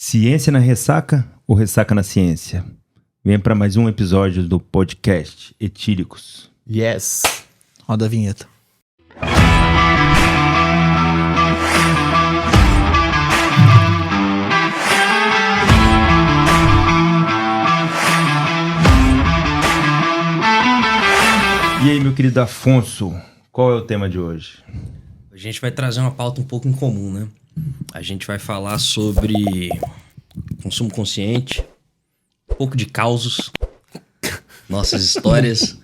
Ciência na ressaca ou ressaca na ciência? Vem para mais um episódio do podcast Etílicos. Yes. Roda a vinheta. E aí, meu querido Afonso, qual é o tema de hoje? A gente vai trazer uma pauta um pouco incomum, né? A gente vai falar sobre consumo consciente, um pouco de causos, nossas histórias.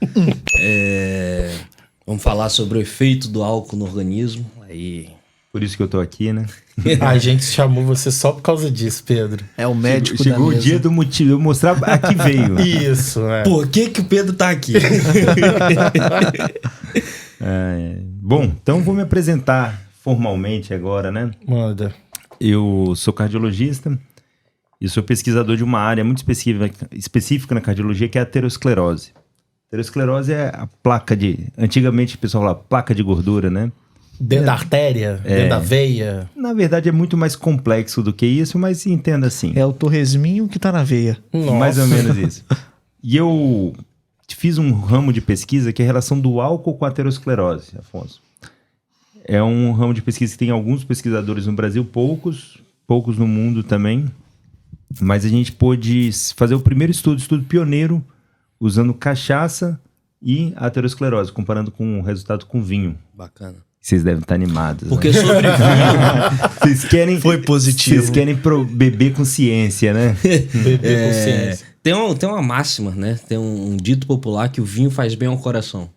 Vamos falar sobre o efeito do álcool no organismo. Aí... Por isso que eu tô aqui, né? A gente chamou você só por causa disso, Pedro. É o médico Chegou da o dia do motivo, eu mostrar a que veio. Isso, né? Por que o Pedro tá aqui? Bom, então vou me apresentar formalmente agora, né? Manda. Eu sou cardiologista e sou pesquisador de uma área muito específica na cardiologia, que é a aterosclerose. Aterosclerose é a placa de... Antigamente o pessoal falava placa de gordura, né? Dentro da artéria, dentro da veia. Na verdade é muito mais complexo do que isso, mas entenda assim. É o torresminho que tá na veia. Nossa. Mais ou menos isso. E eu fiz um ramo de pesquisa que é a relação do álcool com a aterosclerose, Afonso. É um ramo de pesquisa que tem alguns pesquisadores no Brasil, poucos no mundo também. Mas a gente pôde fazer o primeiro estudo pioneiro, usando cachaça e aterosclerose, comparando com o resultado com vinho. Bacana. Vocês devem estar animados. Porque né? sobre vinho... Vocês querem... Foi positivo. Vocês querem beber com ciência, né? Beber consciência. Tem uma máxima, né? Tem um dito popular que o vinho faz bem ao coração.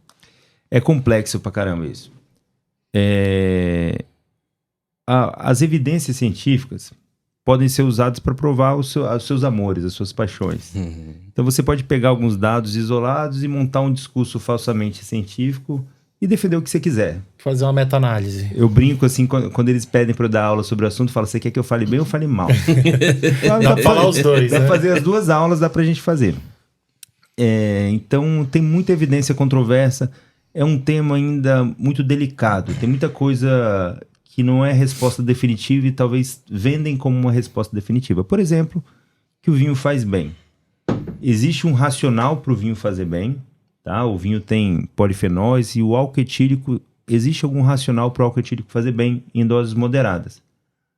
É complexo pra caramba isso. As evidências científicas podem ser usadas para provar os seus amores, as suas paixões. Uhum. Então você pode pegar alguns dados isolados e montar um discurso falsamente científico e defender o que você quiser. Fazer uma meta-análise. Eu brinco assim, quando eles pedem para eu dar aula sobre o assunto, eu falo, você quer que eu fale bem ou fale mal? Dá pra falar os dois, Dá né? pra fazer as duas aulas, dá pra gente fazer. Então tem muita evidência controversa. É um tema ainda muito delicado. Tem muita coisa que não é resposta definitiva e talvez vendem como uma resposta definitiva. Por exemplo, que o vinho faz bem. Existe um racional para o vinho fazer bem. Tá? O vinho tem polifenóis e o álcool etílico... Existe algum racional para o álcool etílico fazer bem em doses moderadas.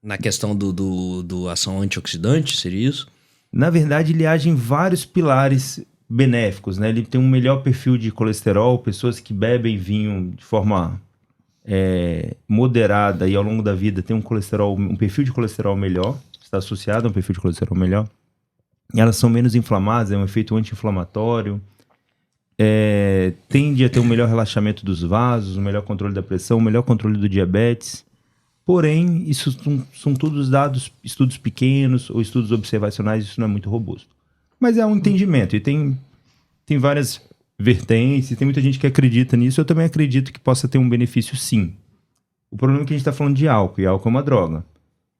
Na questão do ação antioxidante, seria isso? Na verdade, ele age em vários pilares benéficos, né? Ele tem um melhor perfil de colesterol, pessoas que bebem vinho de forma moderada e ao longo da vida tem um perfil de colesterol melhor, está associado a um perfil de colesterol melhor. E elas são menos inflamadas, é um efeito anti-inflamatório, tende a ter um melhor relaxamento dos vasos, um melhor controle da pressão, um melhor controle do diabetes. Porém, isso são todos dados, estudos pequenos ou estudos observacionais, isso não é muito robusto. Mas é um entendimento e tem várias vertentes, tem muita gente que acredita nisso. Eu também acredito que possa ter um benefício, sim. O problema é que a gente está falando de álcool, e álcool é uma droga.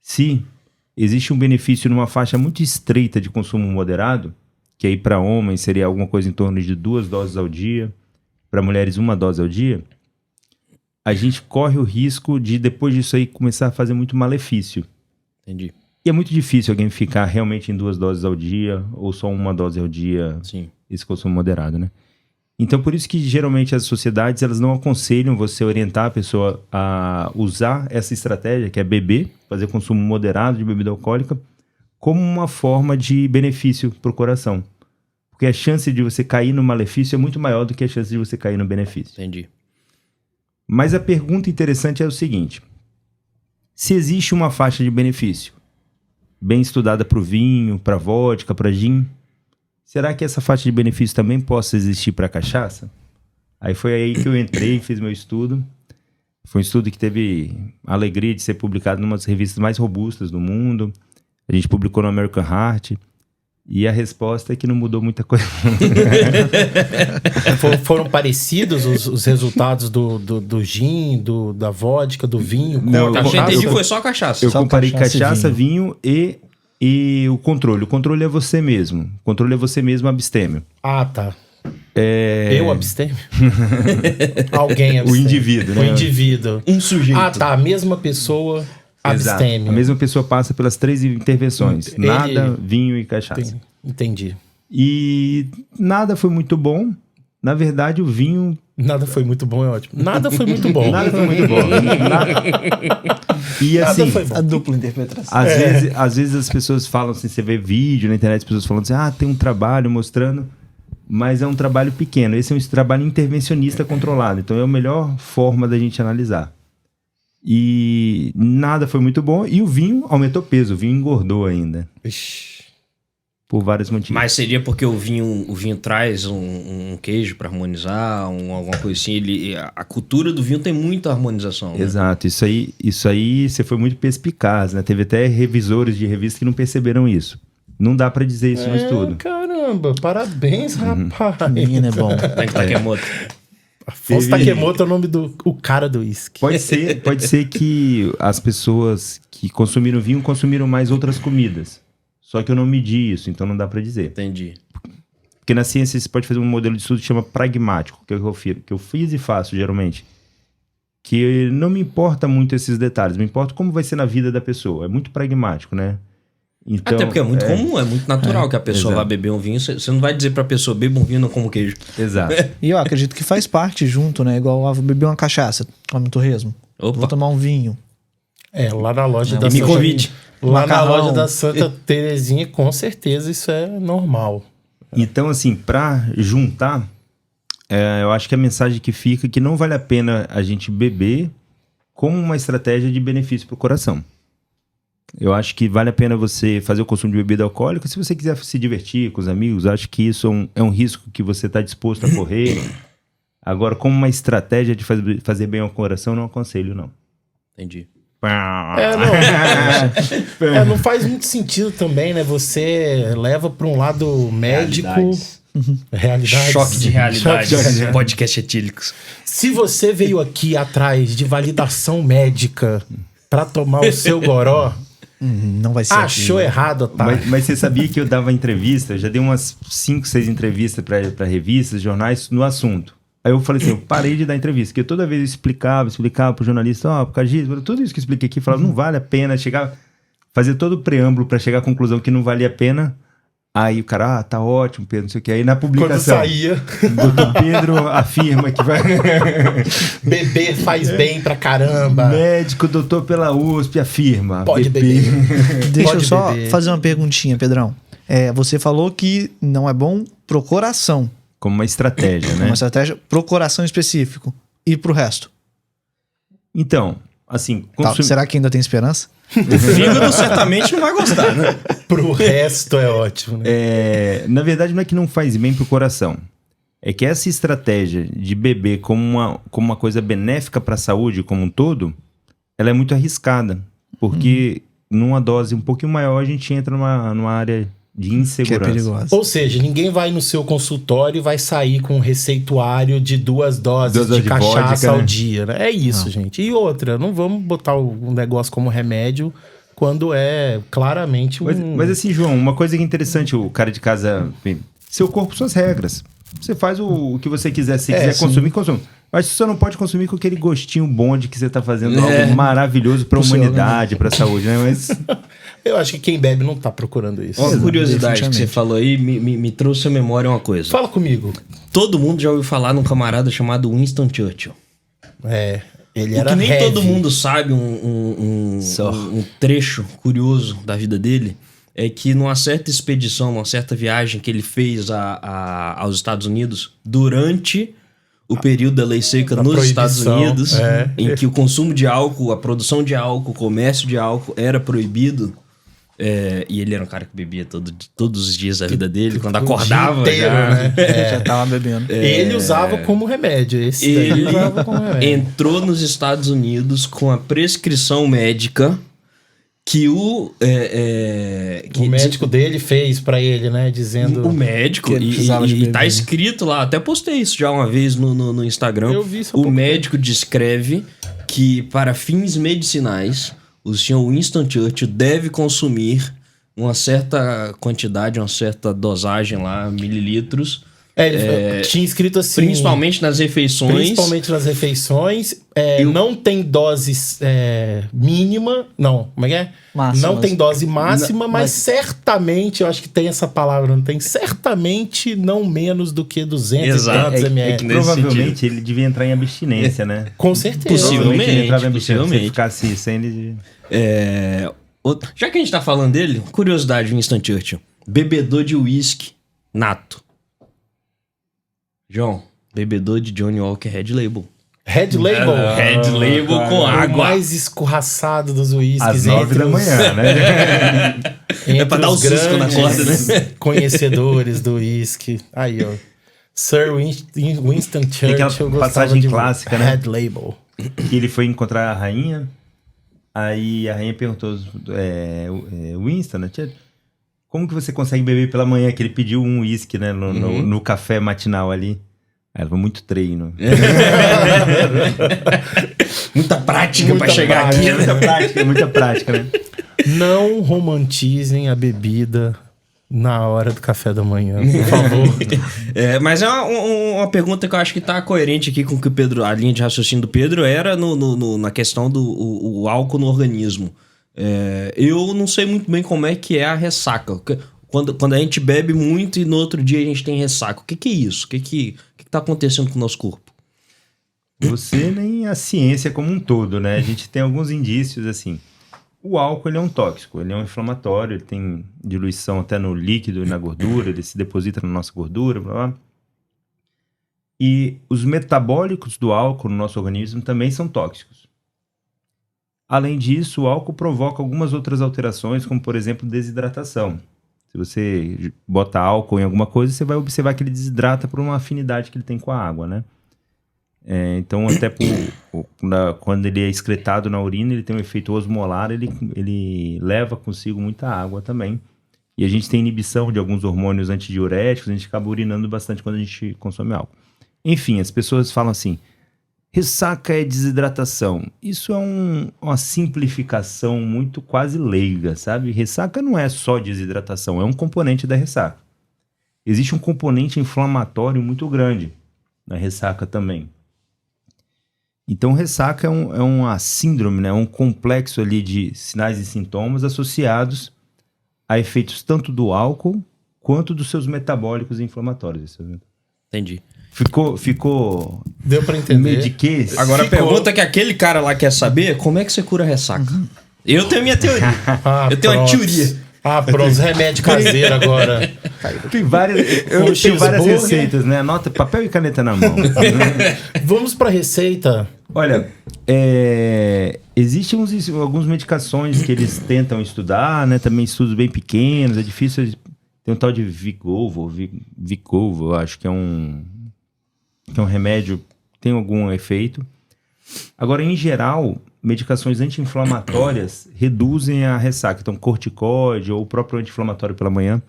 Se existe um benefício numa faixa muito estreita de consumo moderado, que aí para homens seria alguma coisa em torno de 2 doses ao dia, para mulheres 1 dose ao dia, a gente corre o risco de depois disso aí começar a fazer muito malefício. Entendi. E é muito difícil alguém ficar realmente em 2 doses ao dia ou só 1 dose ao dia, Sim. esse consumo moderado, né? Então, por isso que geralmente as sociedades elas não aconselham você orientar a pessoa a usar essa estratégia, que é beber, fazer consumo moderado de bebida alcoólica, como uma forma de benefício para o coração. Porque a chance de você cair no malefício é muito maior do que a chance de você cair no benefício. Entendi. Mas a pergunta interessante é o seguinte: se existe uma faixa de benefício bem estudada para o vinho, para a vodka, para gin, será que essa faixa de benefício também possa existir para a cachaça? Aí foi aí que eu entrei e fiz meu estudo. Foi um estudo que teve a alegria de ser publicado em uma das revistas mais robustas do mundo. A gente publicou no American Heart. E a resposta é que não mudou muita coisa. Foram parecidos os resultados do gin, da vodka, do vinho? Não, Eu entendi, foi só cachaça. Eu Só comparei cachaça e cachaça, vinho e o controle. O controle é você mesmo. O controle é você mesmo abstêmio. Ah, tá. Eu abstêmio? Alguém abstêmio. O indivíduo, né? O indivíduo. Um sujeito. Ah, tá. A mesma pessoa Exato. abstêmio. A mesma pessoa passa pelas 3 intervenções. Nada, vinho e cachaça. Entendi. E nada foi muito bom. Na verdade, o vinho... Nada foi muito bom, é ótimo. Nada foi muito bom. Nada foi muito bom. E assim... Nada foi bom. A dupla interpretação. Às vezes as pessoas falam assim, você vê vídeo na internet, as pessoas falando assim, tem um trabalho mostrando, mas é um trabalho pequeno. Esse é um trabalho intervencionista controlado, então é a melhor forma da gente analisar. E nada foi muito bom, e o vinho aumentou peso, o vinho engordou ainda, Ixi. por vários motivos. Mas seria porque o vinho traz um queijo pra harmonizar, alguma coisa assim. A cultura do vinho tem muita harmonização. Né? Exato, isso aí você foi muito perspicaz, né? Teve até revisores de revista que não perceberam isso. Não dá pra dizer isso no estudo. Caramba, parabéns, rapaz. Menino é bom. Tem que Takemoto. Afonso Takemoto é o nome do cara do uísque. Pode ser que as pessoas que consumiram vinho consumiram mais outras comidas. Só que eu não medi isso, então não dá pra dizer. Entendi. Porque na ciência você pode fazer um modelo de estudo que chama pragmático, que é o que eu fiz e faço geralmente. Que não me importa muito esses detalhes, me importa como vai ser na vida da pessoa. É muito pragmático, né? Então, Até porque é muito comum, é muito natural que a pessoa exato. vá beber um vinho. Você não vai dizer pra pessoa, beba um vinho, não como queijo. Exato. E eu acredito que faz parte junto, né? Igual vou beber uma cachaça, come um torresmo. Opa. Vou tomar um vinho. Lá na loja da E me Santa... convide. Lá na Macarrão. loja da Santa Terezinha, com certeza isso é normal. Então, assim, pra juntar, eu acho que a mensagem que fica é que não vale a pena a gente beber como uma estratégia de benefício pro coração. Eu acho que vale a pena você fazer o consumo de bebida alcoólica se você quiser se divertir com os amigos. Acho que isso é um risco que você está disposto a correr. Agora, como uma estratégia de fazer bem ao coração, não aconselho, não. Entendi. Não faz muito sentido também, né? Você leva para um lado médico. Realidades. Choque de realidades. Choque de realidade. Podcast etílicos. Se você veio aqui atrás de validação médica para tomar o seu goró, Não vai ser. achou errado, tá? Mas você sabia que eu dava entrevista? Eu já dei umas 5, 6 entrevistas para revistas, jornais, no assunto. Aí eu falei assim, eu parei de dar entrevista, porque toda vez eu explicava pro jornalista, por causa disso, tudo isso que eu expliquei aqui, falava, não vale a pena fazer todo o preâmbulo para chegar à conclusão que não valia a pena. Aí o cara, tá ótimo, Pedro, não sei o que. Aí na Quando publicação, saía, doutor Pedro afirma que vai... beber faz bem pra caramba. Médico, doutor pela USP, afirma. Pode BP. beber. Deixa eu Pode só beber. fazer uma perguntinha, Pedrão. Você falou que não é bom pro coração. Como uma estratégia, né? Uma estratégia pro coração específico. E pro resto? Então, assim... Tá, será que ainda tem esperança? O fígado certamente não vai gostar, né? Pro resto é ótimo, né? Na verdade, não é que não faz bem pro coração. É que essa estratégia de beber como uma coisa benéfica para a saúde como um todo, ela é muito arriscada. Porque numa dose um pouquinho maior, a gente entra numa área de Que é insegurança. perigosa. Ou seja, ninguém vai no seu consultório e vai sair com um receituário de 2 doses Duas de doses de cachaça vodka, ao né? dia, né? É isso, Não. gente. E outra, não vamos botar o negócio como remédio quando é claramente um... Mas assim, João, uma coisa que é interessante, o cara de casa... Seu corpo, suas regras. Você faz o que você quiser. Se quiser sim. consumir, consome. Mas você só não pode consumir com aquele gostinho bom de que você tá fazendo algo maravilhoso pra Pro seu humanidade, pra saúde, né? Mas... Eu acho que quem bebe não tá procurando isso. Uma curiosidade que você definitivamente. falou aí me trouxe à memória uma coisa. Fala comigo. Todo mundo já ouviu falar num camarada chamado Winston Churchill. Ele O era que nem heavy. todo mundo sabe, um trecho curioso da vida dele, é que numa certa expedição, numa certa viagem que ele fez aos Estados Unidos, durante o período da lei seca Da nos Estados proibição, Unidos, em que o consumo de álcool, a produção de álcool, o comércio de álcool era proibido, e ele era um cara que bebia todos os dias da vida dele, quando O dia acordava inteiro, já... né? Já tava bebendo. Ele usava como remédio. Esse daí Ele usava como remédio. entrou nos Estados Unidos com a prescrição médica que o médico dele fez pra ele, né? Dizendo... o médico, que ele precisava de e tá beber. escrito lá, até postei isso já uma vez no Instagram. Eu vi isso há O pouco médico descreve que para fins medicinais o senhor Winston Churchill deve consumir uma certa quantidade, uma certa dosagem lá, mililitros, Tinha escrito assim... Principalmente nas refeições. Principalmente nas refeições. Não tem dose mínima. Não, como é que é? Máximas. Não tem dose máxima, mas certamente, eu acho que tem essa palavra, não tem? Certamente não menos do que 200 Exato. e tantos ml. que nesse Provavelmente ele devia entrar em abstinência, né? Com certeza. Possivelmente. Ele entrava em abstinência. Se ele possivelmente. ficasse sem ele... Já que a gente tá falando dele, curiosidade, Winston Churchill. Bebedor de uísque nato. João, bebedor de Johnny Walker Red Label. Red Label. Red Label com O água. mais escorraçado dos uísques. Às 9 da manhã, né? Entre É pra dar o os cisco na grandes corda, né? conhecedores do uísque. Aí, ó. Sir Winston aquela Churchill gostava passagem de clássica, né? Red Label. Que ele foi encontrar a rainha. Aí a rainha perguntou, Winston, né? Como que você consegue beber pela manhã? Que ele pediu um uísque, né? No café matinal ali. Aí ela falou, muito treino. Muita prática Muita pra chegar prática. aqui, né? Muita prática, né? Não romantizem a bebida na hora do café da manhã, por favor. Mas é uma pergunta que eu acho que tá coerente aqui com o que o Pedro, a linha de raciocínio do Pedro era na questão do o álcool no organismo. Eu não sei muito bem como é que é a ressaca. Quando a gente bebe muito e no outro dia a gente tem ressaca. O que é isso? O que tá acontecendo com o nosso corpo? Você nem a ciência como um todo, né? A gente tem alguns indícios, assim. O álcool, ele é um tóxico, ele é um inflamatório, ele tem diluição até no líquido e na gordura, ele se deposita na nossa gordura, blá, blá. E os metabólicos do álcool no nosso organismo também são tóxicos. Além disso, o álcool provoca algumas outras alterações, como, por exemplo, desidratação. Se você bota álcool em alguma coisa, você vai observar que ele desidrata por uma afinidade que ele tem com a água, né? Então, até quando ele é excretado na urina, ele tem um efeito osmolar, ele leva consigo muita água também. E a gente tem inibição de alguns hormônios antidiuréticos, a gente acaba urinando bastante quando a gente consome álcool. Enfim, as pessoas falam assim, ressaca é desidratação. Isso é uma simplificação muito quase leiga, sabe? Ressaca não é só desidratação, é um componente da ressaca. Existe um componente inflamatório muito grande na ressaca também. Então, ressaca é uma síndrome, né? Um complexo ali de sinais e sintomas associados a efeitos tanto do álcool quanto dos seus metabólicos inflamatórios. Entendi. Ficou Deu pra entender. meio de que? Agora a pergunta que aquele cara lá quer saber é como é que você cura ressaca? Eu tenho a minha teoria. Eu tenho uma teoria. Pronto, remédio caseiro agora. Tem várias, eu tenho várias receitas, né? Anota papel e caneta na mão. Vamos pra receita. Olha, existem algumas medicações que eles tentam estudar, né? Também estudos bem pequenos, é difícil. Tem um tal de Vicovo, eu acho que é um remédio, tem algum efeito. Agora, em geral, medicações anti-inflamatórias reduzem a ressaca. Então, corticoide ou o próprio anti-inflamatório pela manhã,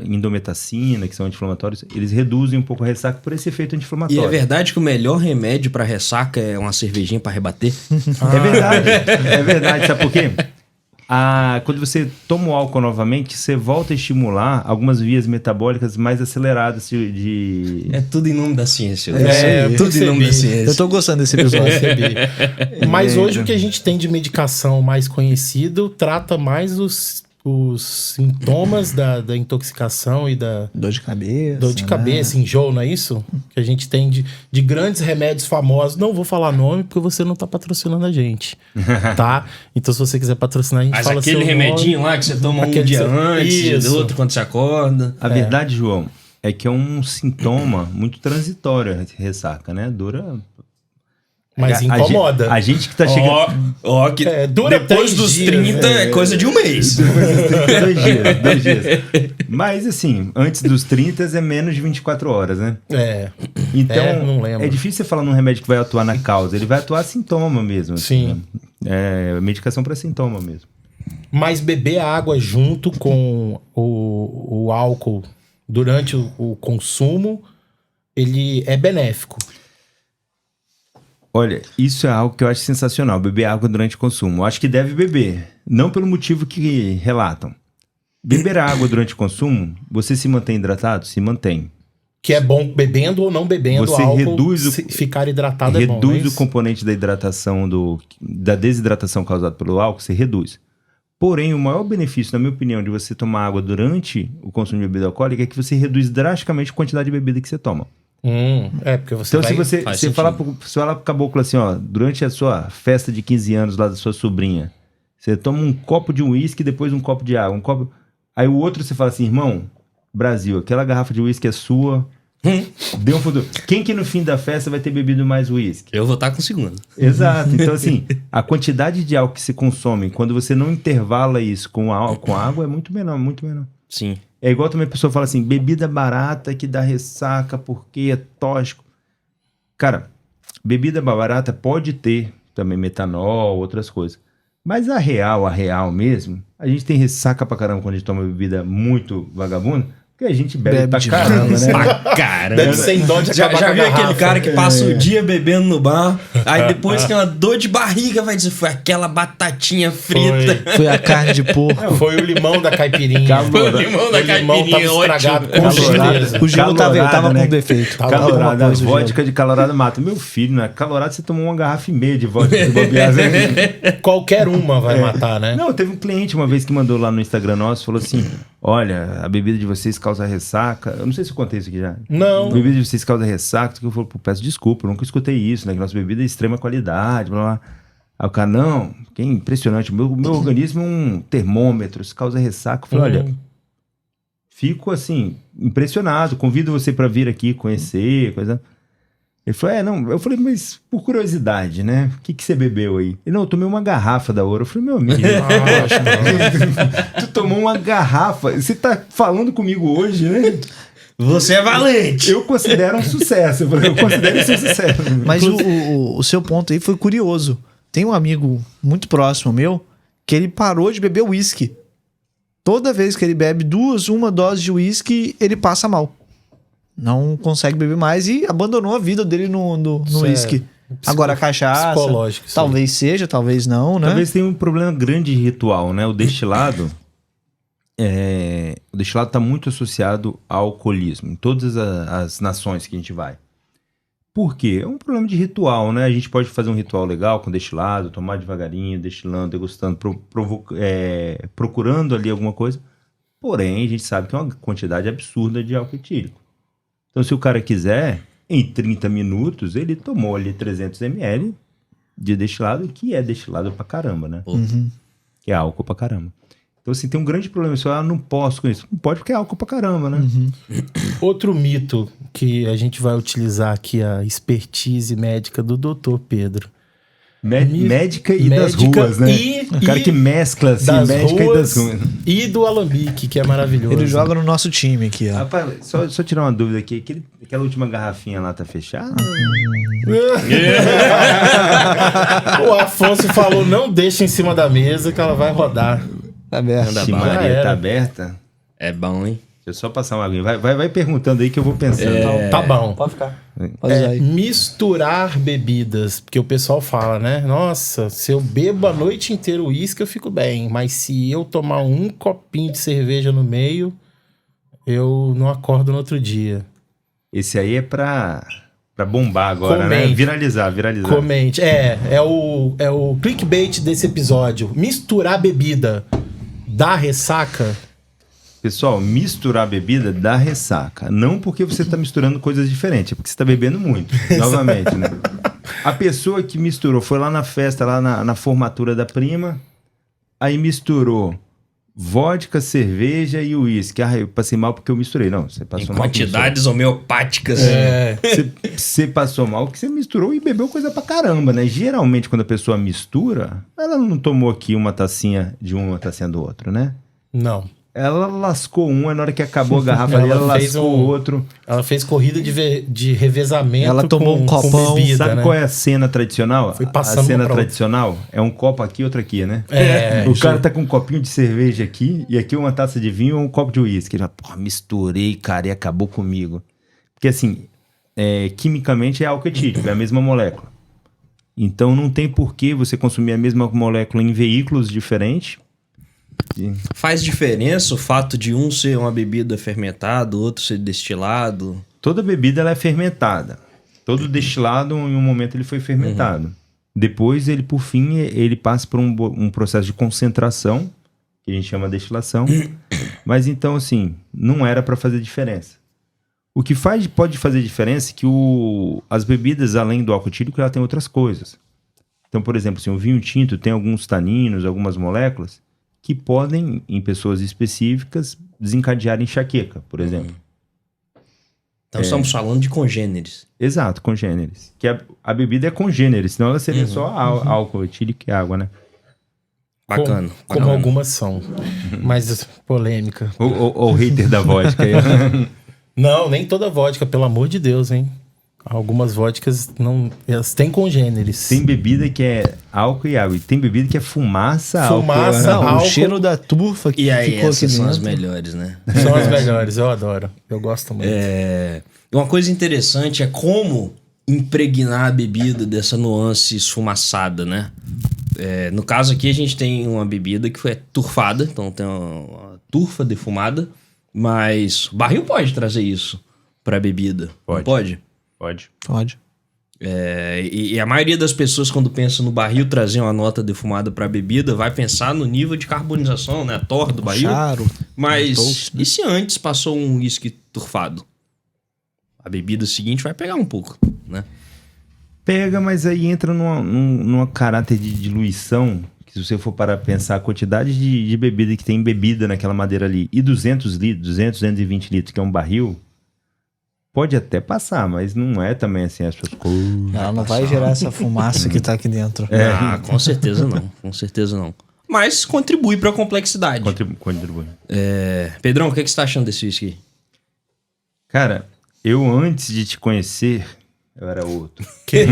indometacina, que são anti-inflamatórios, eles reduzem um pouco a ressaca por esse efeito anti-inflamatório. E é verdade que o melhor remédio pra ressaca é uma cervejinha pra rebater? É verdade, sabe por quê? Quando você toma o álcool novamente, você volta a estimular algumas vias metabólicas mais aceleradas de... É tudo em nome da ciência. tudo em nome da ciência. Eu tô gostando desse episódio. Mas hoje o que a gente tem de medicação mais conhecido trata mais os sintomas da intoxicação e da Dor de cabeça. dor de cabeça, enjoo, não é isso? Que a gente tem de grandes remédios famosos. Não vou falar nome porque você não tá patrocinando a gente, tá? Então se você quiser patrocinar, a gente Mas fala aquele seu remedinho nome. lá que você toma um Aquele dia que você- antes, Isso. outro quando você acorda. A verdade, João, é que é um sintoma muito transitório a ressaca, né? Dura... Mas incomoda. A gente que tá chegando... Que dura depois 3 dos dias, 30 é coisa de um mês. 2 dias. Mas, assim, antes dos 30 é menos de 24 horas, né? Então, não lembro. é difícil você falar num remédio que vai atuar na causa. Ele vai atuar sintoma mesmo. Sim. Assim, né? Medicação para sintoma mesmo. Mas beber água junto com o álcool durante o consumo, ele é benéfico. Olha, isso é algo que eu acho sensacional, beber água durante o consumo. Eu acho que deve beber, não pelo motivo que relatam. Beber água durante o consumo, você se mantém hidratado? Se mantém. Que é bom bebendo ou não bebendo Você álcool, reduz ficar hidratado é bom. Reduz né? o componente da hidratação, da desidratação causada pelo álcool, você reduz. Porém, o maior benefício, na minha opinião, de você tomar água durante o consumo de bebida alcoólica é que você reduz drasticamente a quantidade de bebida que você toma. Porque você Então, vai... se você falar pro caboclo assim, ó, durante a sua festa de 15 anos lá da sua sobrinha, você toma um copo de uísque e depois um copo de água, aí o outro você fala assim, irmão, Brasil, aquela garrafa de uísque é sua, deu um futuro. Quem que no fim da festa vai ter bebido mais uísque? Eu vou estar com o segundo. Exato. Então, assim, a quantidade de álcool que se consome quando você não intervala isso com água é muito menor, muito menor. Sim. É igual também a pessoa fala assim, bebida barata que dá ressaca porque é tóxico. Cara, bebida barata pode ter também metanol, outras coisas. Mas a real mesmo, a gente tem ressaca pra caramba quando a gente toma bebida muito vagabunda, porque a gente bebe pra demais. caramba, né? Pra caramba. Deve sem dó de acabar Já com a viu aquele garrafa. cara que passa o dia bebendo no bar, aí depois tem uma dor de barriga, vai dizer, foi aquela batatinha frita. Foi a carne de porco. Foi o limão da caipirinha. Foi o limão da O limão tava caipirinha, estragado ótimo. com certeza. O gelo tava Calorada, né? com defeito. Tava Tava alguma Calorada, coisa, o gelo. vodka de calorada mata. Meu filho, né? Calorada você tomou uma garrafa e meia de vodka de bobear. Qualquer uma vai matar, né? Não, teve um cliente uma vez que mandou lá no Instagram nosso, falou assim, olha, a bebida de vocês causa ressaca. Eu não sei se eu contei isso aqui já. Não. A bebida de vocês causa ressaca. Eu falei, pô, peço desculpa, eu nunca escutei isso, né? Que nossa bebida é de extrema qualidade, blá, blá. Aí o cara, não, que impressionante. Meu organismo é um termômetro, isso causa ressaca. Eu falei, olha, fico assim, impressionado. Convido você pra vir aqui conhecer, coisa... Ele falou, não. Eu falei, mas por curiosidade, né? O que você bebeu aí? Ele, não, eu tomei uma garrafa da Ouro. Eu falei, meu amigo, tu tomou uma garrafa. Você tá falando comigo hoje, né? Você é valente. Eu considero um sucesso. Eu considero isso um sucesso. Mas o seu ponto aí foi curioso. Tem um amigo muito próximo meu que ele parou de beber uísque. Toda vez que ele bebe uma dose de uísque, ele passa mal. Não consegue beber mais e abandonou a vida dele no uísque. Agora a cachaça, psicológico, isso talvez seja, talvez não, né? Talvez tenha um problema grande de ritual, né? O destilado está muito associado ao alcoolismo em todas as nações que a gente vai. Por quê? É um problema de ritual, né? A gente pode fazer um ritual legal com destilado, tomar devagarinho, destilando, degustando, procurando ali alguma coisa. Porém, a gente sabe que é uma quantidade absurda de álcool etílico. Então, se o cara quiser, em 30 minutos, ele tomou ali 300 ml de destilado, que é destilado pra caramba, né? Que é álcool pra caramba. Então, assim, tem um grande problema. Se eu não posso com isso. Não pode porque é álcool pra caramba, né? Outro mito que a gente vai utilizar aqui, a expertise médica do Dr. Pedro. Médica e das ruas, né? O cara que mescla, assim, médica e das ruas. E do alambique, que é maravilhoso. Ele joga no nosso time aqui, ó. Rapaz, só tirar uma dúvida aqui. Aquela última garrafinha lá tá fechada? O Afonso falou, não deixa em cima da mesa que ela vai rodar. Tá aberto. Anda Se bala. Maria era. tá aberta... É bom, hein? Deixa eu só passar uma aguinha. Vai perguntando aí que eu vou pensando. Tá bom. Pode ficar. Pode usar aí. Misturar bebidas, porque o pessoal fala, né? Nossa, se eu bebo a noite inteira uísque, eu fico bem. Mas se eu tomar um copinho de cerveja no meio, eu não acordo no outro dia. Esse aí é pra bombar agora, né? Comente. Viralizar. Comente. É o clickbait desse episódio. Misturar bebida dá ressaca? Pessoal, misturar bebida dá ressaca. Não porque você tá misturando coisas diferentes, é porque você tá bebendo muito. Novamente, né? A pessoa que misturou, foi lá na festa, lá na formatura da prima, aí misturou vodka, cerveja e uísque. Eu passei mal porque eu misturei. Não, você passou Em mal. quantidades homeopáticas. Você passou mal porque você misturou e bebeu coisa pra caramba, né? Geralmente, quando a pessoa mistura, ela não tomou aqui uma tacinha de um, uma tacinha do outro, né? Não. Ela lascou um, na hora que acabou a garrafa ali, ela lascou o outro. Ela fez corrida de revezamento. Ela tomou um com copão. bebida, Sabe né? qual é a cena tradicional? Foi A passando cena uma pra tradicional é um copo aqui, outro aqui, né? É. O cara tá com um copinho de cerveja aqui, e aqui uma taça de vinho ou um copo de uísque. Ele fala, pô, misturei, cara, e acabou comigo. Porque assim, quimicamente é álcool etílico, é a mesma molécula. Então não tem por que você consumir a mesma molécula em veículos diferentes. Faz diferença o fato de um ser uma bebida fermentada, o outro ser destilado? Toda bebida ela é fermentada. Todo destilado, em um momento, ele foi fermentado. Depois, ele, por fim, ele passa por um processo de concentração, que a gente chama de destilação. Mas então, assim, não era para fazer diferença. O que pode fazer diferença é que as bebidas, além do álcool etílico, ela tem outras coisas. Então, por exemplo, assim, o vinho tinto tem alguns taninos, algumas moléculas, que podem, em pessoas específicas, desencadear enxaqueca, por exemplo. Então estamos falando de congêneres. Exato, congêneres. Que a bebida é congênere, senão ela seria só álcool etílico e água, né? Bacana. Como algumas são. Mas polêmica. O hater da vodka aí. Não, nem toda vodka, pelo amor de Deus, hein? Algumas vodkas não. Elas têm congêneres. Tem bebida que é álcool e água. E tem bebida que é fumaça, Fumaça, álcool. Não, álcool. o cheiro da turfa que E aí, ficou aqui essas são as dentro. melhores, né? São as melhores, eu adoro. Eu gosto muito. Uma coisa interessante é como impregnar a bebida dessa nuance esfumaçada, né? No caso aqui, a gente tem uma bebida que foi turfada, então tem uma turfa defumada, mas o barril pode trazer isso pra bebida. Pode. Não pode? Pode. Pode. E a maioria das pessoas, quando pensa no barril trazer uma nota defumada pra bebida, vai pensar no nível de carbonização, né? A torre do barril. Charo. Mas Toast, né? e se antes passou um uísque turfado? A bebida seguinte vai pegar um pouco, né? Pega, mas aí entra numa caráter de diluição, que se você for para pensar a quantidade de bebida que tem bebida naquela madeira ali, e 200 litros, 220 litros, que é um barril, pode até passar, mas não é também assim as suas coisas. Ela não vai gerar essa fumaça que tá aqui dentro. Ah, com certeza não. Com certeza não. Mas contribui pra complexidade. Contribui. Pedrão, o que você tá achando desse whisky? Cara, eu antes de te conhecer, eu era outro. Que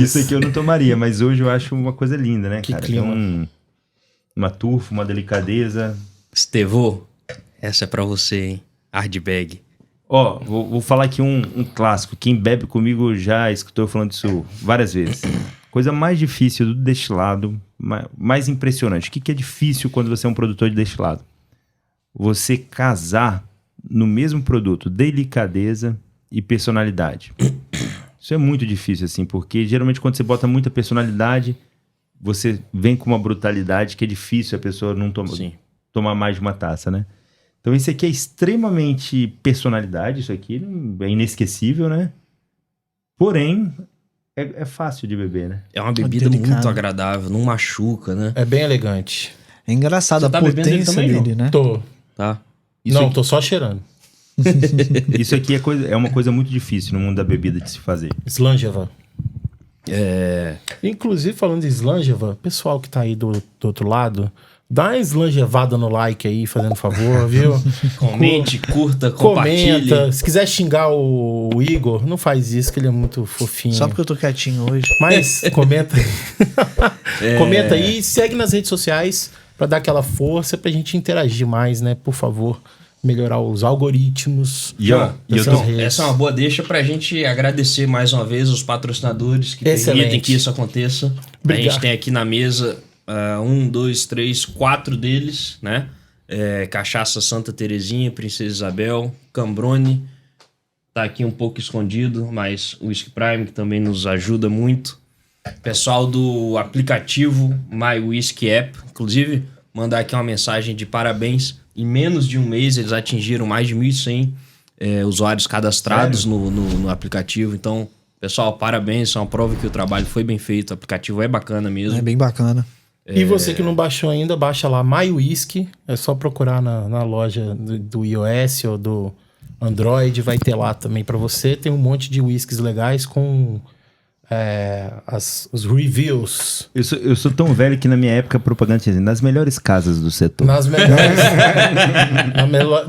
Isso aqui eu não tomaria, mas hoje eu acho uma coisa linda, né, Que cara? clima. Tem uma turfa, uma delicadeza. Estevô, essa é pra você, hein? Hardbag. Ó, vou falar aqui um clássico. Quem bebe comigo já escutou eu falando disso várias vezes. Coisa mais difícil do destilado, mais impressionante. O que é difícil quando você é um produtor de destilado? Você casar no mesmo produto delicadeza e personalidade. Isso é muito difícil, assim, porque geralmente quando você bota muita personalidade, você vem com uma brutalidade que é difícil a pessoa não tomar mais de uma taça, né? Então esse aqui é extremamente personalidade, isso aqui é inesquecível, né? Porém, é fácil de beber, né? É uma bebida Delicado. muito agradável, não machuca, né? É bem elegante. É engraçado Você a tá bebendo ele potência também, dele, né? Tô. Tá? Isso Não, aqui, tô só cheirando. isso aqui é uma coisa muito difícil no mundo da bebida de se fazer. Slangeva. Inclusive, falando de Slangeva, pessoal que tá aí do outro lado, dá uma slangevada no like aí, fazendo favor, viu? Comente, curta, compartilhe. Comenta. Se quiser xingar o Igor, não faz isso, que ele é muito fofinho. Só porque eu tô quietinho hoje. Mas comenta. Comenta aí, segue nas redes sociais pra dar aquela força pra gente interagir mais, né? Por favor, melhorar os algoritmos. E ó, dessas redes. Essa é uma boa deixa pra gente agradecer mais uma vez os patrocinadores que Excelente. permitem que isso aconteça. Obrigado. A gente tem aqui na mesa 1, 2, 3, 4 deles, né? Cachaça Santa Terezinha, Princesa Isabel, Cambrone. Tá aqui um pouco escondido, mas o Whisky Prime, que também nos ajuda muito. Pessoal do aplicativo My Whisky App, inclusive, mandar aqui uma mensagem de parabéns. Em menos de um mês, eles atingiram mais de 1.100 usuários cadastrados no aplicativo. Então, pessoal, parabéns. Isso é uma prova que o trabalho foi bem feito. O aplicativo é bacana mesmo. É bem bacana. E você que não baixou ainda, baixa lá My Whisky. É só procurar na loja do iOS ou do Android. Vai ter lá também pra você. Tem um monte de whiskies legais com os reviews. eu sou tão velho que na minha época a propaganda tinha nas melhores casas do setor. Nas melhores,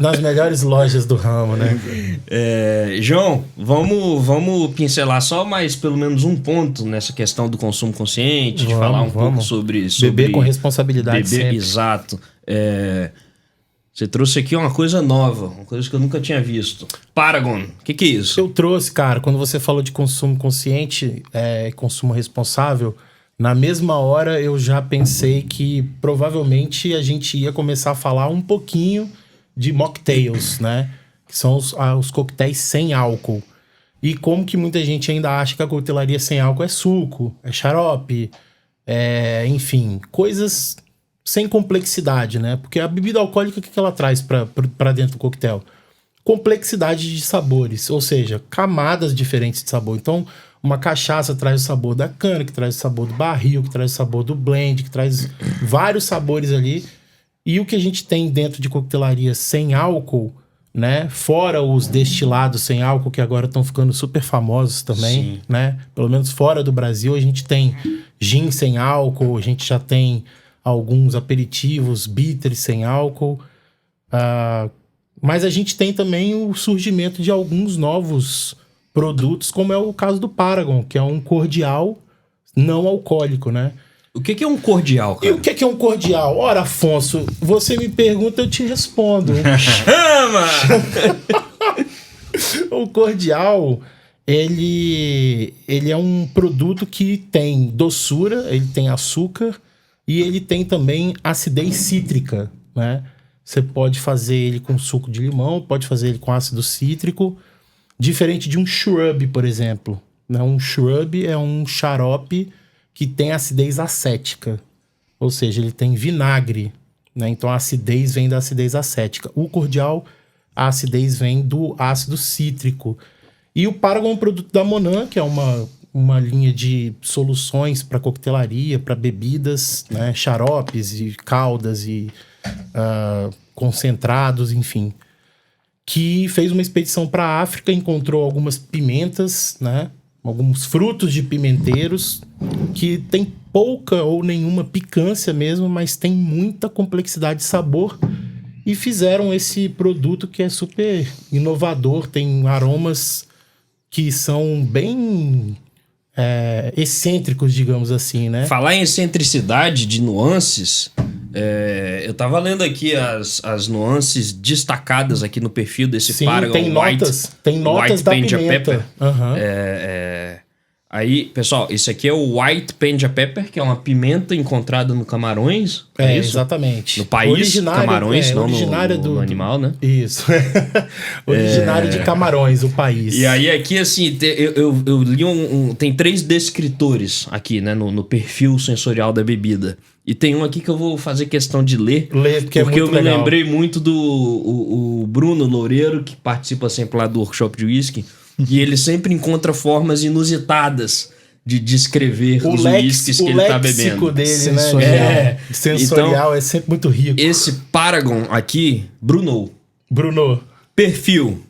nas melhores lojas do ramo, né? João, vamos pincelar só mais pelo menos um ponto nessa questão do consumo consciente, de falar um pouco sobre beber com responsabilidade sempre. Exato. Você trouxe aqui uma coisa nova, uma coisa que eu nunca tinha visto. Paragon, o que é isso? Eu trouxe, cara, quando você falou de consumo consciente, consumo responsável, Na mesma hora eu já pensei que provavelmente a gente ia começar a falar um pouquinho de mocktails, né? Que são os coquetéis sem álcool. E como que muita gente ainda acha que a coquetelaria sem álcool é suco, é xarope, enfim, coisas sem complexidade, né? Porque a bebida alcoólica, o que ela traz pra dentro do coquetel? Complexidade de sabores, ou seja, camadas diferentes de sabor. Então, uma cachaça traz o sabor da cana, que traz o sabor do barril, que traz o sabor do blend, que traz vários sabores ali. E o que a gente tem dentro de coquetelaria sem álcool, né? Fora os destilados sem álcool, que agora estão ficando super famosos também, né? Pelo menos fora do Brasil, a gente tem gin sem álcool, a gente já tem alguns aperitivos, bitters sem álcool. Mas a gente tem também o surgimento de alguns novos produtos, como é o caso do Paragon, que é um cordial não alcoólico, né? O que é um cordial, cara? E o que é um cordial? Ora, Afonso, você me pergunta, eu te respondo. Chama! O cordial, ele é um produto que tem doçura, ele tem açúcar e ele tem também acidez cítrica, né? Você pode fazer ele com suco de limão, pode fazer ele com ácido cítrico, diferente de um shrub, por exemplo. Um shrub é um xarope que tem acidez acética, ou seja, ele tem vinagre, né? Então a acidez vem da acidez acética. O cordial, a acidez vem do ácido cítrico. E o Paragon é um produto da Monan, que é uma linha de soluções para coquetelaria, para bebidas, né? Xaropes e caldas e concentrados, enfim. Que fez uma expedição para a África, encontrou algumas pimentas, né? Alguns frutos de pimenteiros que tem pouca ou nenhuma picância mesmo, mas tem muita complexidade de sabor. E fizeram esse produto que é super inovador, tem aromas que são bem excêntricos, digamos assim, né? Falar em excentricidade de nuances, eu tava lendo aqui as nuances destacadas aqui no perfil desse Paragon. Tem notas da Panja pimenta. Pepper. Uhum. Aí, pessoal, esse aqui é o White Panja Pepper, que é uma pimenta encontrada no Camarões. É isso? Exatamente. No país, Camarões, não no animal, né? Isso. Originário de Camarões, o país. E aí aqui, assim, eu li tem 3 descritores aqui, né, no perfil sensorial da bebida. E tem um aqui que eu vou fazer questão de ler. Porque é muito eu me legal. lembrei muito do o Bruno Loureiro, que participa sempre lá do workshop de whisky. E ele sempre encontra formas inusitadas de descrever os whiskies que ele tá bebendo. O léxico dele, Sensorial. né? Sensorial Então, é sempre muito rico. Esse Paragon aqui, Bruno. Perfil: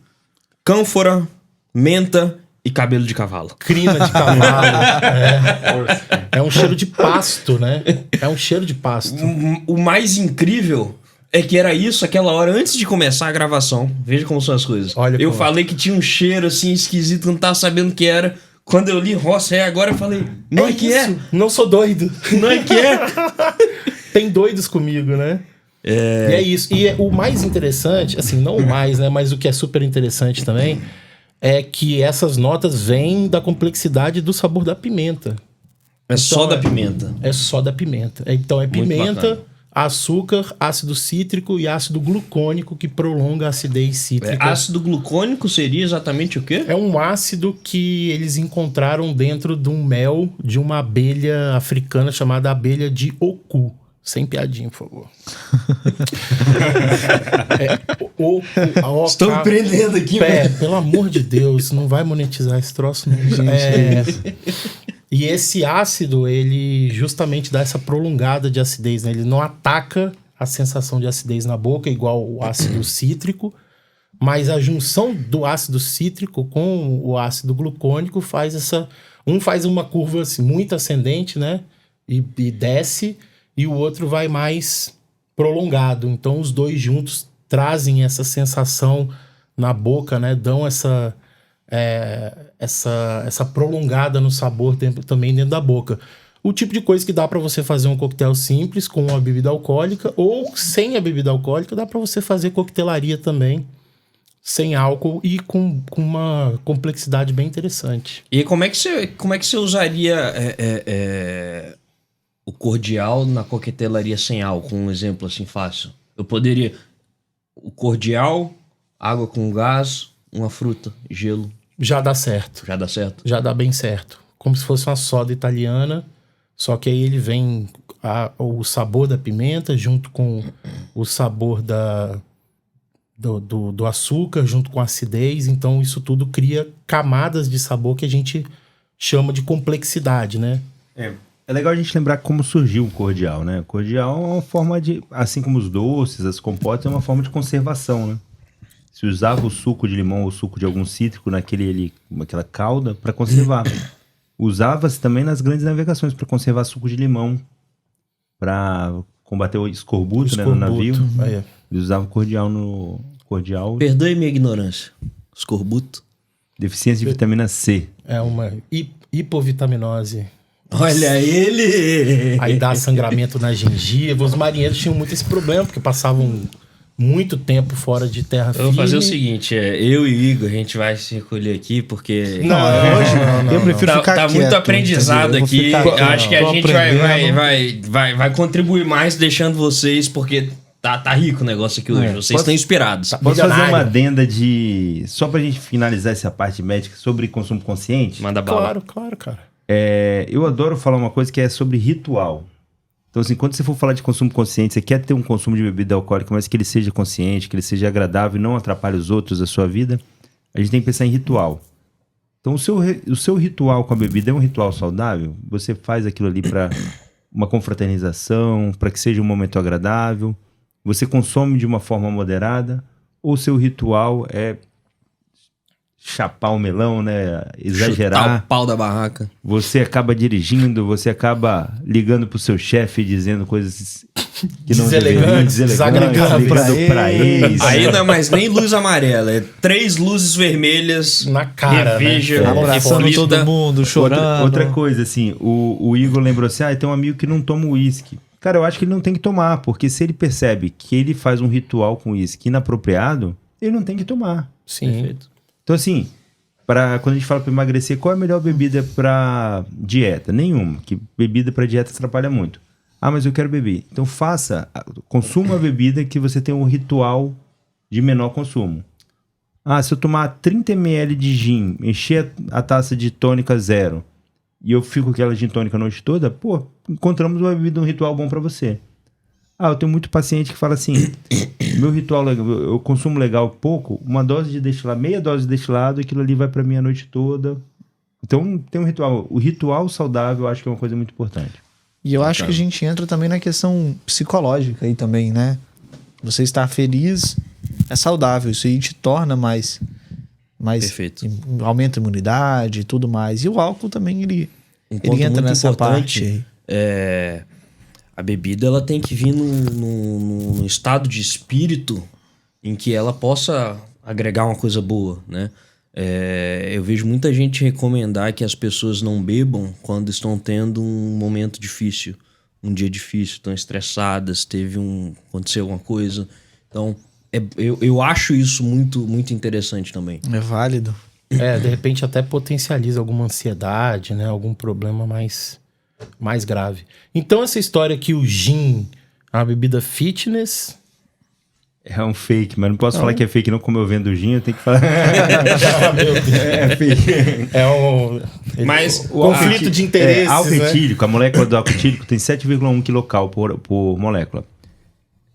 cânfora, menta e cabelo de cavalo. Crina de cavalo. É um cheiro de pasto, né? É um cheiro de pasto. O mais incrível é que era isso aquela hora antes de começar a gravação. Veja como são as coisas. Eu falei que tinha um cheiro assim esquisito, não tava sabendo o que era. Quando eu li Roça, agora eu falei, não é que isso. é? Não sou doido. Não é que é? Tem doidos comigo, né? E é isso. E o mais interessante, assim, não o mais, né? Mas o que é super interessante também é que essas notas vêm da complexidade do sabor da pimenta. Só da pimenta. É só da pimenta. Então é pimenta, bacana. açúcar, ácido cítrico e ácido glucônico que prolonga a acidez cítrica. Ácido glucônico seria exatamente o quê? É um ácido que eles encontraram dentro de um mel de uma abelha africana chamada abelha de Oku. Sem piadinha, por favor. Estou empreendendo aqui, velho. Pelo amor de Deus, não vai monetizar esse troço, não. E esse ácido, ele justamente dá essa prolongada de acidez, né? Ele não ataca a sensação de acidez na boca, igual o ácido cítrico, mas a junção do ácido cítrico com o ácido glucônico faz essa... Um faz uma curva assim, muito ascendente, né? E desce, e o outro vai mais prolongado. Então, os dois juntos trazem essa sensação na boca, né? Dão essa prolongada no sabor também dentro da boca. O tipo de coisa que dá para você fazer um coquetel simples com uma bebida alcoólica ou sem a bebida alcoólica, dá para você fazer coquetelaria também sem álcool e com uma complexidade bem interessante. E como é que você usaria o cordial na coquetelaria sem álcool? Um exemplo assim fácil. Eu poderia... O cordial, água com gás, uma fruta, gelo. Já dá certo. Já dá certo? Já dá bem certo. Como se fosse uma soda italiana, só que aí ele vem o sabor da pimenta junto com o sabor do açúcar, junto com a acidez. Então isso tudo cria camadas de sabor que a gente chama de complexidade, né? É legal a gente lembrar como surgiu o cordial, né? O cordial é uma forma de, assim como os doces, as compotas, é uma forma de conservação, né? Se usava o suco de limão ou o suco de algum cítrico naquela calda para conservar. Usava-se também nas grandes navegações para conservar suco de limão, para combater o escorbuto, né, no navio. Eles usavam cordial no... Perdoe minha ignorância. Escorbuto. Deficiência de vitamina C. É uma hipovitaminose. Olha ele! Aí dá sangramento na gengiva. Os marinheiros tinham muito esse problema, porque passavam muito tempo fora de terra firme. Eu vou fazer o seguinte, eu e o Igor, a gente vai se recolher aqui, porque... Eu prefiro ficar tá quieto, muito aprendizado entendeu? aqui. Eu acho que a gente vai contribuir mais deixando vocês, porque tá rico o negócio aqui hoje. Vocês estão inspirados. Posso fazer uma adenda de... Só pra gente finalizar essa parte médica sobre consumo consciente? Manda bala. Claro, cara. Eu adoro falar uma coisa que é sobre ritual. Então, assim, quando você for falar de consumo consciente, você quer ter um consumo de bebida alcoólica, mas que ele seja consciente, que ele seja agradável e não atrapalhe os outros, a sua vida, a gente tem que pensar em ritual. Então, o seu ritual com a bebida é um ritual saudável? Você faz aquilo ali para uma confraternização, para que seja um momento agradável? Você consome de uma forma moderada? Ou o seu ritual é chapar o melão, né? Exagerar. Chutar o pau da barraca. Você acaba dirigindo, você acaba ligando pro seu chefe dizendo coisas que não deveriam, desagregando ligando pra ex. Aí não é mais nem luz amarela, é 3 luzes vermelhas na cara, reveja, né? Abraçando todo mundo, chorando. Outra coisa, assim, o Igor lembrou assim, tem um amigo que não toma uísque. Cara, eu acho que ele não tem que tomar, porque se ele percebe que ele faz um ritual com uísque inapropriado, ele não tem que tomar. Sim. Perfeito. Então, assim, quando a gente fala para emagrecer, qual é a melhor bebida para dieta? Nenhuma, que bebida para dieta atrapalha muito. Mas eu quero beber. Então, consuma a bebida que você tem um ritual de menor consumo. Se eu tomar 30 ml de gin, encher a taça de tônica 0 e eu fico com aquela gin tônica a noite toda, encontramos uma bebida, um ritual bom para você. Eu tenho muito paciente que fala assim, meu ritual, eu consumo legal pouco, uma dose de destilado, meia dose de destilado, aquilo ali vai pra mim a noite toda. Então tem um ritual. O ritual saudável eu acho que é uma coisa muito importante. E eu acho que a gente entra também na questão psicológica aí também, né? Você estar feliz é saudável, isso aí te torna mais Perfeito. Aumenta a imunidade e tudo mais. E o álcool também, ele entra nessa parte aí. A bebida ela tem que vir num estado de espírito em que ela possa agregar uma coisa boa, né? Eu vejo muita gente recomendar que as pessoas não bebam quando estão tendo um momento difícil, um dia difícil, estão estressadas, aconteceu alguma coisa. Então, eu acho isso muito, muito interessante também. É válido. De repente até potencializa alguma ansiedade, né? Algum problema mais grave. Então essa história que o gin é uma bebida fitness... É um fake, mas não posso falar que é fake não, como eu vendo gin, eu tenho que falar... Meu Deus. É fake. Mas conflito de interesses, álcool né? etílico, a molécula do álcool etílico tem 7,1 kcal por molécula.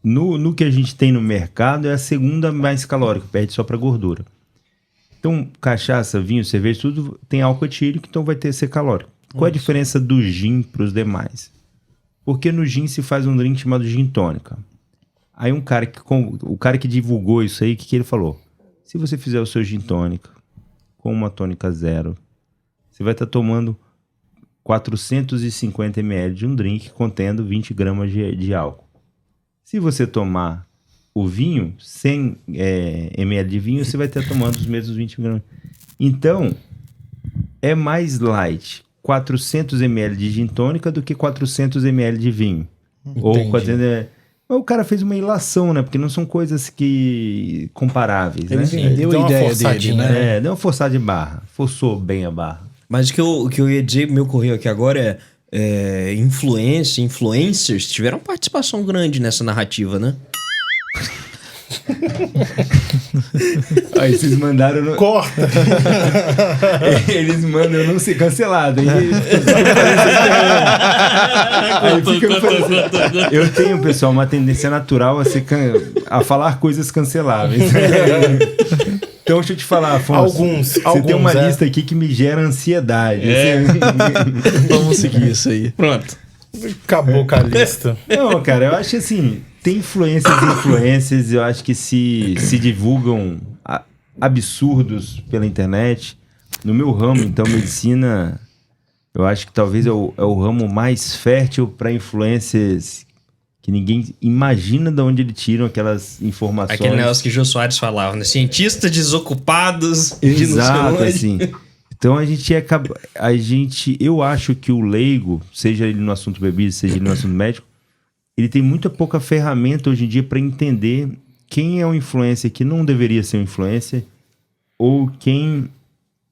No que a gente tem no mercado é a segunda mais calórica, perde só para gordura. Então, cachaça, vinho, cerveja, tudo tem álcool etílico, então vai ser calórico. Qual é a diferença do gin para os demais? Porque no gin se faz um drink chamado gin tônica. Aí o cara que divulgou isso aí, o que ele falou? Se você fizer o seu gin tônica com uma tônica 0, você vai estar tomando 450 ml de um drink contendo 20 gramas de álcool. Se você tomar o vinho, 100 ml de vinho, você vai estar tomando os mesmos 20 gramas. Então, é mais light 400 ml de gin tônica do que 400 ml de vinho. Entendi. Ou 400 ml. Mas o cara fez uma ilação, né? Porque não são coisas que comparáveis, Ele né? vendeu Deu a uma ideia dele, forçadinha, né? Deu uma forçada de barra. Forçou bem a barra. Mas o que eu ia dizer, me ocorreu aqui agora influencers tiveram participação grande nessa narrativa, né? Aí vocês mandaram... No... Corta! Eles mandam eu não ser cancelado. Aí eu tenho, pessoal, uma tendência natural a falar coisas canceláveis. Então, deixa eu te falar, Afonso. Você tem uma lista aqui que me gera ansiedade. Vamos seguir isso aí. Pronto. Acabou com a lista. Não, cara, eu acho assim, tem influências e influências, eu acho que se divulgam absurdos pela internet. No meu ramo, então, medicina, eu acho que talvez é o ramo mais fértil para influências que ninguém imagina de onde eles tiram aquelas informações. Aquele negócio que o Jô Soares falava, né? Cientistas desocupados. Exato, assim. Então eu acho que o leigo, seja ele no assunto bebida, seja ele no assunto médico, ele tem muita pouca ferramenta hoje em dia para entender quem é um influencer que não deveria ser um influencer ou quem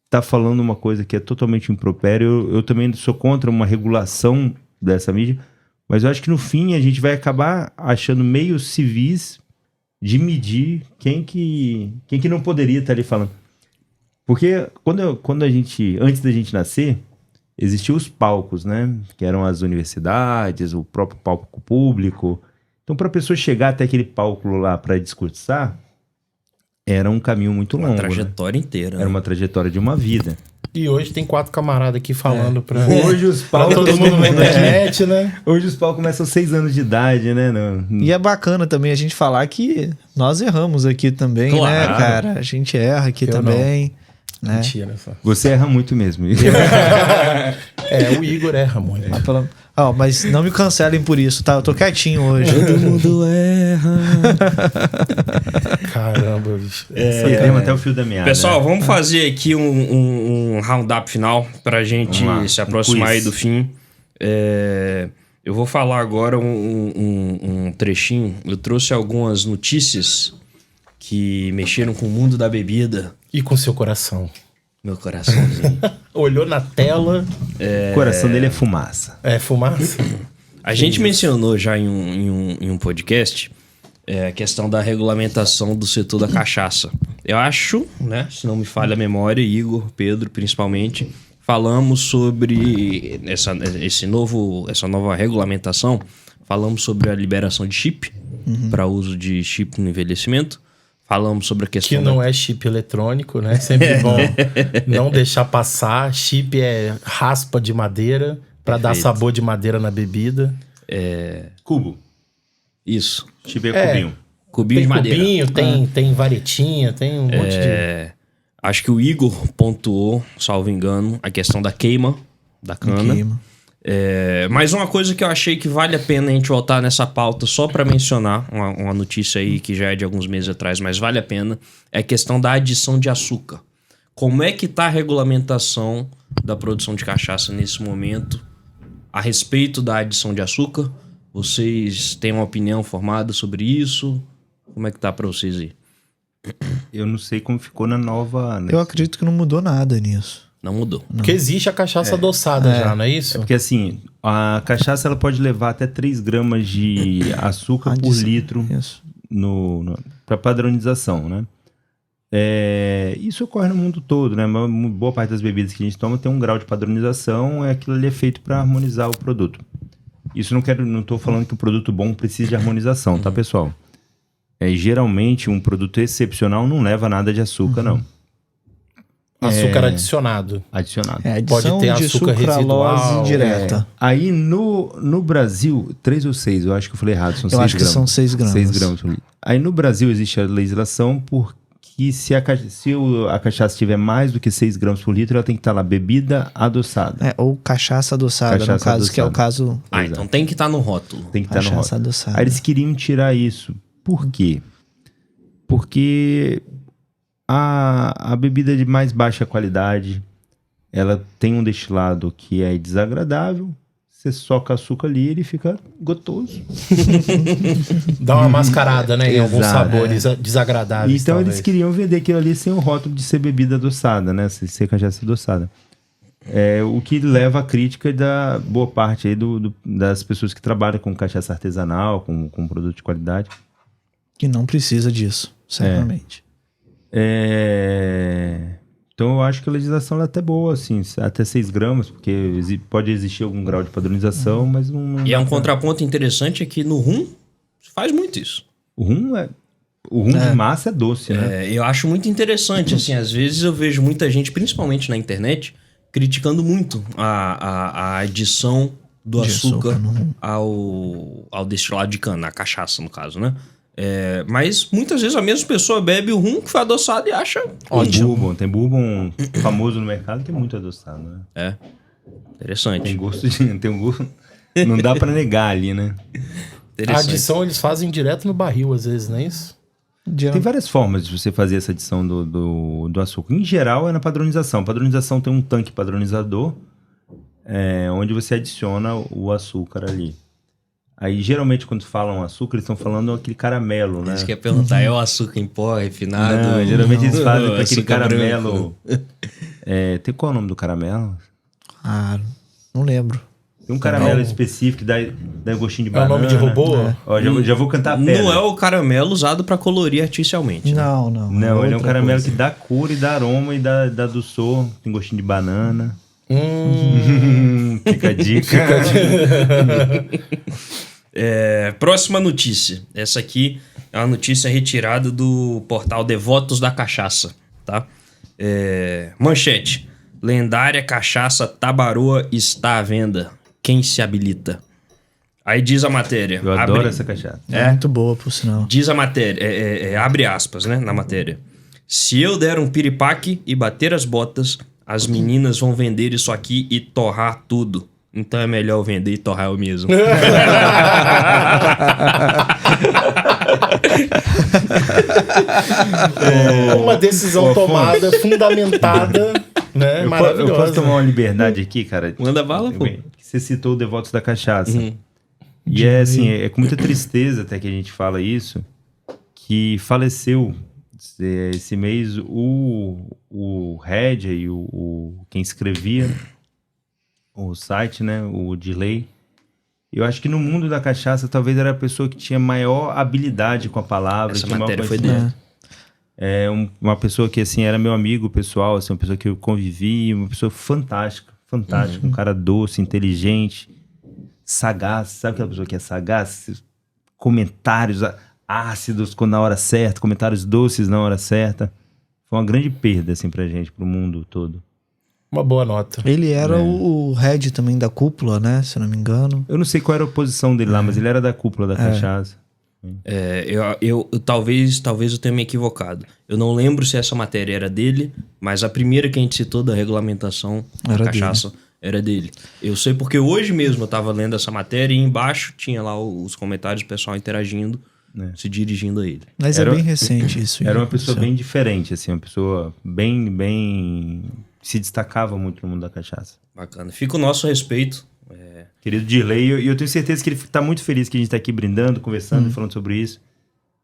tá falando uma coisa que é totalmente impropério. Eu também sou contra uma regulação dessa mídia, mas eu acho que no fim a gente vai acabar achando meios civis de medir quem que não poderia estar ali falando. Porque quando a gente, antes da gente nascer, existiam os palcos, né? Que eram as universidades, o próprio palco público. Então, para a pessoa chegar até aquele palco lá para discursar, era um caminho muito longo. Uma trajetória inteira. Era uma trajetória de uma vida. E hoje tem 4 camaradas aqui falando pra... Hoje os pra palcos... todo mundo na internet, né? Hoje os palcos começam aos 6 anos de idade, né? E é bacana também a gente falar que nós erramos aqui também, Claro. né, cara? A gente erra aqui também. Né? Mentira, só. Você erra muito mesmo. O Igor erra muito. Mas não me cancelem por isso, tá? Eu tô quietinho hoje. Todo mundo erra. Caramba, bicho. Perdemos até o fio da meada. Pessoal, vamos fazer aqui um round-up final pra gente se aproximar aí do fim. Eu vou falar agora um trechinho. Eu trouxe algumas notícias que mexeram com o mundo da bebida. E com seu coração. Meu coraçãozinho. Olhou na tela. O coração dele é fumaça. É fumaça. A gente mencionou já em um podcast a questão da regulamentação do setor da cachaça. Eu acho, né, se não me falha a memória, Igor, Pedro, principalmente, falamos sobre essa nova regulamentação. Falamos sobre a liberação de chip para uso de chip no envelhecimento. Falamos sobre a questão... Que não é chip eletrônico, né? Sempre bom não deixar passar. Chip é raspa de madeira para dar sabor de madeira na bebida. Cubo. Isso. Chip é cubinho. Cubinho de madeira. Cubinho, tem varetinha, tem um monte de... Acho que o Igor pontuou, salvo engano, a questão da queima da cana. Mas uma coisa que eu achei que vale a pena a gente voltar nessa pauta só para mencionar, uma notícia aí que já é de alguns meses atrás, mas vale a pena, é a questão da adição de açúcar. Como é que tá a regulamentação da produção de cachaça nesse momento a respeito da adição de açúcar? Vocês têm uma opinião formada sobre isso? Como é que tá para vocês aí? Eu não sei como ficou na nova... Eu acredito que não mudou nada nisso. Não mudou. Porque existe a cachaça adoçada já, não é isso? Porque assim, a cachaça ela pode levar até 3 gramas de açúcar por litro Isso. para padronização, né? Isso ocorre no mundo todo, né? Uma boa parte das bebidas que a gente toma tem um grau de padronização, aquilo ali é feito para harmonizar o produto. Isso não estou falando que o produto bom precisa de harmonização, tá, pessoal? Geralmente um produto excepcional não leva nada de açúcar, não. Açúcar adicionado. Adicionado. Pode ter açúcar sucralose residual. indireta. Aí no Brasil, 3 ou 6, eu acho que eu falei errado, são 6 Eu acho que gramas. são 6 gramas. 6 gramas por litro. Aí no Brasil existe a legislação porque se a cachaça tiver mais do que 6 gramas por litro, ela tem que estar lá bebida adoçada. Ou cachaça adoçada, Cachaça no caso, adoçada. que é o caso... Então tem que estar no rótulo. Tem que estar no Cachaça rótulo. adoçada. Aí eles queriam tirar isso. Por quê? Porque a bebida de mais baixa qualidade, ela tem um destilado que é desagradável, você soca açúcar ali, ele fica gostoso. Dá uma mascarada, né? Em alguns Exato, sabores desagradáveis. Então talvez. eles queriam vender aquilo ali sem o rótulo de ser bebida adoçada, né? Ser cachaça adoçada. O que leva à crítica da boa parte aí das pessoas que trabalham com cachaça artesanal, com produto de qualidade. Que não precisa disso, certamente. Então eu acho que a legislação ela é até boa, assim, até 6 gramas, porque pode existir algum grau de padronização, mas não... E é um contraponto interessante é que no rum se faz muito isso. O rum de massa é doce, né? Eu acho muito interessante, assim, às vezes eu vejo muita gente, principalmente na internet, criticando muito a adição do açúcar ao destilado de cana, a cachaça, no caso, né? Mas muitas vezes a mesma pessoa bebe o rum que foi adoçado e acha ótimo. Tem bourbon famoso no mercado que é muito adoçado, né? Interessante. Tem um gosto, não dá pra negar ali, né? A adição eles fazem direto no barril, às vezes, não é isso? Tem várias formas de você fazer essa adição do açúcar. Em geral é na padronização. Padronização tem um tanque padronizador, onde você adiciona o açúcar ali. Aí, geralmente, quando falam açúcar, eles estão falando aquele caramelo, né? Isso que eu ia perguntar, é o açúcar em pó, refinado? Não, geralmente eles fazem com aquele açúcar caramelo... qual é o nome do caramelo? Não lembro. Tem um caramelo específico que dá gostinho de banana. É o nome de robô? Ó, já vou cantar a pedra. Não é o caramelo usado pra colorir artificialmente. Né? Não, ele é um caramelo que dá cor e dá aroma e dá doçor. Tem gostinho de banana. Fica a dica. Próxima notícia. Essa aqui é uma notícia retirada do portal Devotos da Cachaça, tá? Manchete. Lendária cachaça Tabaroa está à venda. Quem se habilita? Aí diz a matéria. Eu adoro essa cachaça. É muito boa, por sinal. Diz a matéria, abre aspas, né, na matéria. Se eu der um piripaque e bater as botas, as meninas vão vender isso aqui e torrar tudo. Então é melhor eu vender e torrar eu mesmo. Uma decisão tomada, fundamentada, né? Maravilhosa. Eu posso tomar uma liberdade aqui, cara? Manda bala, pô. Você citou o Devotos da Cachaça. E é com muita tristeza até que a gente fala isso, que faleceu esse mês o Rédia e quem escrevia o site, né, o Dilei. Eu acho que no mundo da cachaça talvez era a pessoa que tinha maior habilidade com a palavra. Essa matéria foi dele. Uma pessoa que, assim, era meu amigo pessoal, assim, uma pessoa que eu convivi, uma pessoa fantástica, um cara doce, inteligente, sagaz. Sabe aquela pessoa que é sagaz? Comentários ácidos na hora certa, comentários doces na hora certa. Foi uma grande perda, assim, pra gente, pro mundo todo. Uma boa nota. Ele era o head também da cúpula, né? Se eu não me engano. Eu não sei qual era a posição dele lá, mas ele era da cúpula da cachaça. Talvez eu tenha me equivocado. Eu não lembro se essa matéria era dele, mas a primeira que a gente citou da regulamentação da cachaça era dele. Eu sei porque hoje mesmo eu tava lendo essa matéria e embaixo tinha lá os comentários do pessoal interagindo, se dirigindo a ele. Mas é bem recente isso. Era uma pessoa bem diferente, assim, uma pessoa bem se destacava muito no mundo da cachaça. Bacana. Fica o nosso respeito. Querido Dirley, e eu tenho certeza que ele tá muito feliz que a gente tá aqui brindando, conversando, falando sobre isso,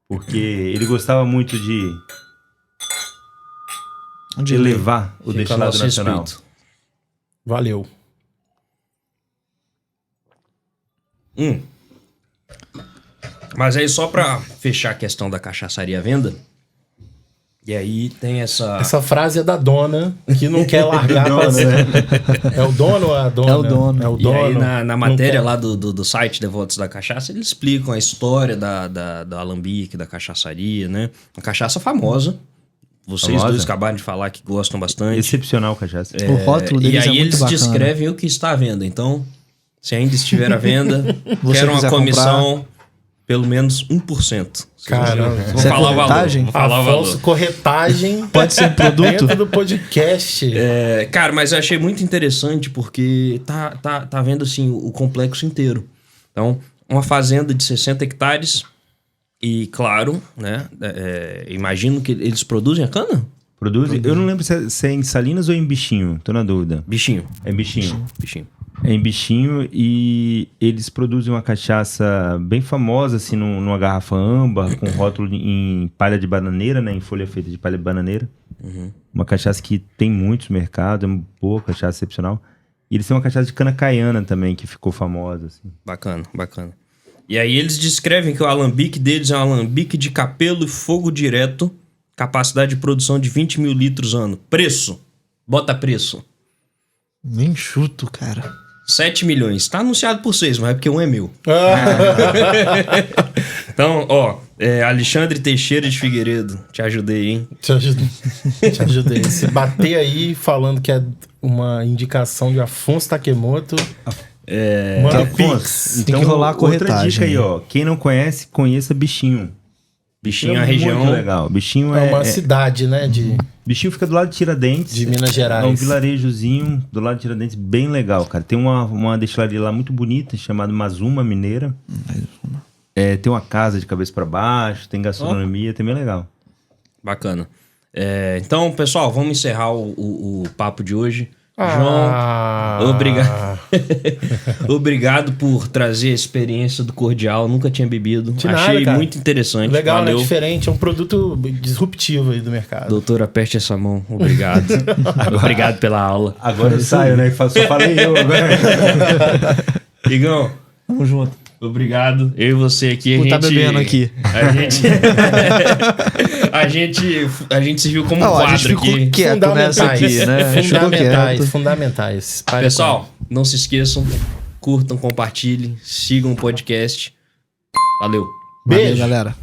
porque ele gostava muito de elevar o destilado nacional. Respeito. Valeu. Mas aí só pra fechar a questão da cachaçaria à venda, e aí tem essa... Essa frase é da dona, que não quer largar. É o dono ou a dona? É o dono. É o dono. E aí na matéria lá do site Devotos da Cachaça, eles explicam a história da alambique, da cachaçaria, né? Uma cachaça famosa. Vocês dois acabaram de falar que gostam bastante. Excepcional cachaça. O rótulo deles e aí eles descrevem o que está à venda. Então, se ainda estiver à venda, quero uma comissão... Pelo menos 1%. Caramba. Vou falar corretagem? Vou falar Afonso, corretagem. Pode ser produto? Dentro do podcast. Cara, mas eu achei muito interessante porque tá vendo assim o complexo inteiro. Então, uma fazenda de 60 hectares e, claro, né? Imagino que eles produzem a cana? Produzem? Eu não lembro se é em Salinas ou em Bichinho. Tô na dúvida. Bichinho. É Bichinho. Bichinho. É em Bichinho, e eles produzem uma cachaça bem famosa, assim, numa garrafa âmbar, com rótulo em palha de bananeira, né? Em folha feita de palha de bananeira. Uma cachaça que tem muitos mercados, é uma boa cachaça, excepcional. E eles têm uma cachaça de cana caiana também, que ficou famosa, assim. Bacana, bacana. E aí eles descrevem que o alambique deles é um alambique de capelo e fogo direto, capacidade de produção de 20 mil litros ano. Preço? Bota preço. Nem chuto, cara. 7 milhões. Tá anunciado por 6, mas é porque um é meu. Então, ó, Alexandre Teixeira de Figueiredo. Te ajudei, hein? Te ajudei. Se bater aí falando que é uma indicação de Afonso Takemoto, manda Pix. Tem que rolar a corretagem. Outra dica aí, ó. Quem não conhece, conheça Bichinho. Bichinho é a região. Muito legal. Bichinho É uma cidade, né? Bichinho fica do lado de Tiradentes. De Minas Gerais. É um vilarejozinho do lado de Tiradentes bem legal, cara. Tem uma destilaria lá muito bonita, chamada Mazuma Mineira. Tem uma casa de cabeça para baixo, tem gastronomia, tem bem legal. Bacana. Então, pessoal, vamos encerrar o papo de hoje. João, obrigado. Obrigado por trazer a experiência do cordial. Nunca tinha bebido. Achei nada, muito interessante. Legal, valeu. né? Diferente. É um produto disruptivo aí do mercado. Doutor, aperte essa mão. Obrigado. Obrigado pela aula. Agora eu saio, né? Só falei eu agora. Igão, Tamo junto. obrigado. Eu e você aqui. Por tá bebendo aqui. A gente se viu como um Não, a quadro gente ficou aqui. quieto nessa aqui, né? Ficou quieto. Fundamentais. Pessoal, não se esqueçam, curtam, compartilhem, sigam o podcast. Valeu. Valeu, Beijo. galera.